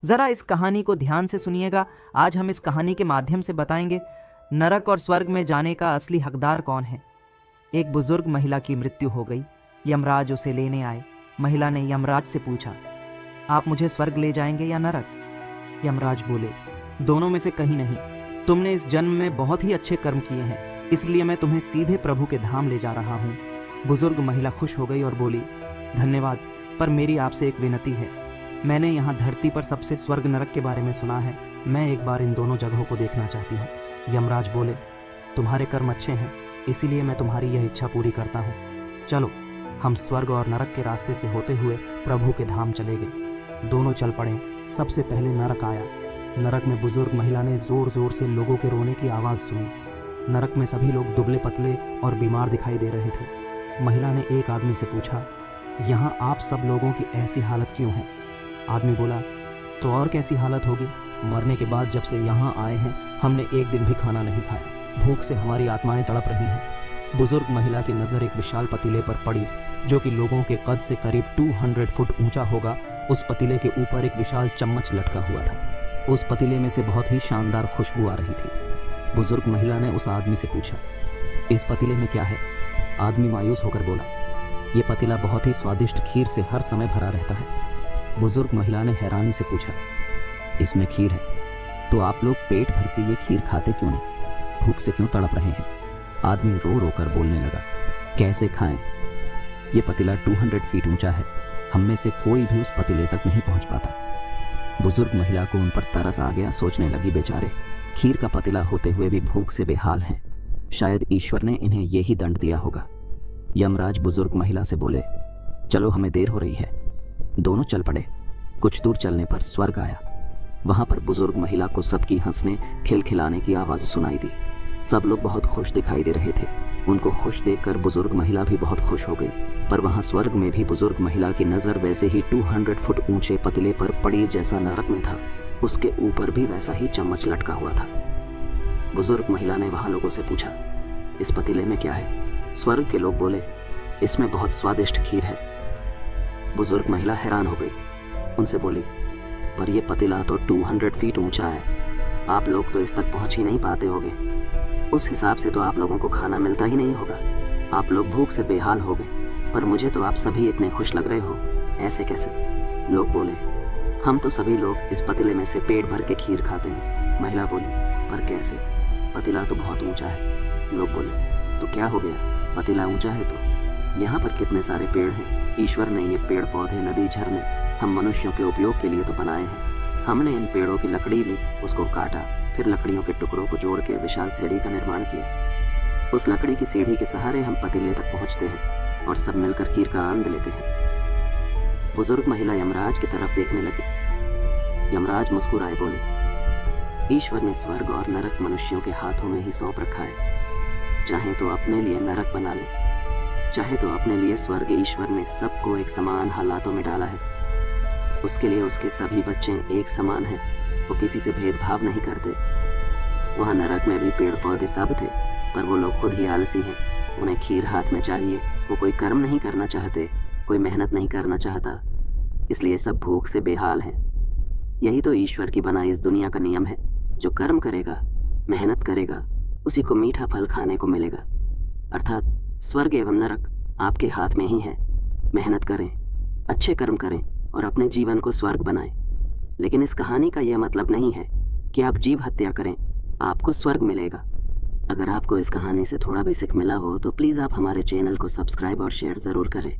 जरा इस कहानी को ध्यान से सुनिएगा। आज हम इस कहानी के माध्यम से बताएंगे नरक और स्वर्ग में जाने का असली हकदार कौन है। एक बुजुर्ग महिला की मृत्यु हो गई। यमराज उसे लेने आए। महिला ने यमराज से पूछा, आप मुझे स्वर्ग ले जाएंगे या नरक? यमराज बोले, दोनों में से कहीं नहीं। तुमने इस जन्म में बहुत ही अच्छे कर्म किए हैं, इसलिए मैं तुम्हें सीधे प्रभु के धाम ले जा रहा हूँ। बुजुर्ग महिला खुश हो गई और बोली, धन्यवाद, पर मेरी आपसे एक विनती है। मैंने यहाँ धरती पर सबसे स्वर्ग नरक के बारे में सुना है। मैं एक बार इन दोनों जगहों को देखना चाहती हूँ। यमराज बोले, तुम्हारे कर्म अच्छे हैं, इसीलिए मैं तुम्हारी यह इच्छा पूरी करता हूँ। चलो, हम स्वर्ग और नरक के रास्ते से होते हुए प्रभु के धाम चले गए। दोनों चल पड़े। सबसे पहले नरक आया। नरक में बुजुर्ग महिला ने जोर जोर से लोगों के रोने की आवाज़ सुनी। नरक में सभी लोग दुबले पतले और बीमार दिखाई दे रहे थे। महिला ने एक आदमी से पूछा, यहाँ आप सब लोगों की ऐसी हालत क्यों है? आदमी बोला, तो और कैसी हालत होगी? मरने के बाद जब से यहाँ आए हैं, हमने एक दिन भी खाना नहीं खाया। भूख से हमारी आत्माएं तड़प रही हैं। बुजुर्ग महिला की नज़र एक विशाल पतीले पर पड़ी, जो कि लोगों के कद से करीब 200 फुट ऊंचा होगा। उस पतीले के ऊपर एक विशाल चम्मच लटका हुआ था। उस पतीले में से बहुत ही शानदार खुशबू आ रही थी। बुजुर्ग महिला ने उस आदमी से पूछा, इस पतीले में क्या है? आदमी मायूस होकर बोला, ये पतीला बहुत ही स्वादिष्ट खीर से हर समय भरा रहता है। बुजुर्ग महिला ने हैरानी से पूछा, इसमें खीर है, तो आप लोग पेट भर के ये खीर खाते क्यों नहीं? भूख से क्यों तड़प रहे हैं? आदमी रो रो कर बोलने लगा, कैसे खाएं? ये पतीला 200 फीट ऊंचा है। हम में से कोई भी उस पतीले तक नहीं पहुंच पाता। बुजुर्ग महिला को उन पर तरस आ गया। सोचने लगी, बेचारे खीर का पतीला होते हुए भी भूख से बेहाल हैं। शायद ईश्वर ने इन्हें यही दंड दिया होगा। यमराज बुजुर्ग महिला से बोले, चलो, हमें देर हो रही है। दोनों चल पड़े। कुछ दूर चलने पर स्वर्ग आया। वहां पर बुजुर्ग महिला को सबकी हंसने खिलखिलाने की आवाज सुनाई दी। सब लोग बहुत खुश दिखाई दे रहे थे। उनको खुश देखकर बुजुर्ग महिला भी बहुत खुश हो गई। पर वहां स्वर्ग में भी बुजुर्ग महिला की नजर वैसे ही 200 फुट ऊंचे पतीले पर पड़ी जैसा नरक में था। उसके ऊपर भी वैसा ही चम्मच लटका हुआ था। बुजुर्ग महिला ने वहां लोगों से पूछा, इस पतीले में क्या है? स्वर्ग के लोग बोले, इसमें बहुत स्वादिष्ट खीर है। बुजुर्ग महिला हैरान हो गई। उनसे बोली, पर यह पतीला तो 200 फीट ऊंचा है। आप लोग तो इस तक पहुंच ही नहीं पाते होगे। उस हिसाब से तो आप लोगों को खाना मिलता ही नहीं होगा। आप लोग भूख से बेहाल हो गए। पर मुझे तो आप सभी इतने खुश लग रहे हो, ऐसे कैसे? लोग बोले, हम तो सभी लोग इस पतीले में से पेट भर के खीर खाते हैं। महिला बोली, पर कैसे? पतीला तो बहुत ऊंचा है। लोग बोले, तो क्या हो गया? पतीला ऊंचा है तो यहाँ पर कितने सारे पेड़ हैं। ईश्वर ने ये पेड़ पौधे, नदी, झरने हम मनुष्यों के उपयोग के लिए तो बनाए हैं। हमने इन पेड़ों की लकड़ी ली, उसको काटा, फिर लकड़ियों के टुकड़ों को जोड़ के विशाल सीढ़ी का निर्माण किया। उस लकड़ी की सीढ़ी के सहारे हम पतीले तक पहुंचते हैं और सब मिलकर खीर का आनंद लेते हैं। बुजुर्ग महिला यमराज की तरफ देखने लगी। यमराज मुस्कुराए, बोले, ईश्वर ने स्वर्ग और नरक मनुष्यों के हाथों में ही सौंप रखा है। चाहे तो अपने लिए नरक बना ले, चाहे तो अपने लिए स्वर्ग। ईश्वर ने सबको एक समान हालातों में डाला है। उसके लिए उसके सभी बच्चे एक समान हैं। वो किसी से भेदभाव नहीं करते। वहाँ नरक में भी पेड़ पौधे सब थे, पर वो लोग खुद ही आलसी हैं। उन्हें खीर हाथ में चाहिए। वो कोई कर्म नहीं करना चाहते, कोई मेहनत नहीं करना चाहता, इसलिए सब भूख से बेहाल हैं। यही तो ईश्वर की बनाई इस दुनिया का नियम है। जो कर्म करेगा, मेहनत करेगा, उसी को मीठा फल खाने को मिलेगा। अर्थात स्वर्ग एवं नरक आपके हाथ में ही है। मेहनत करें, अच्छे कर्म करें और अपने जीवन को स्वर्ग बनाएं। लेकिन इस कहानी का यह मतलब नहीं है कि आप जीव हत्या करें, आपको स्वर्ग मिलेगा। अगर आपको इस कहानी से थोड़ा भी सीख मिला हो तो प्लीज़ आप हमारे चैनल को सब्सक्राइब और शेयर ज़रूर करें।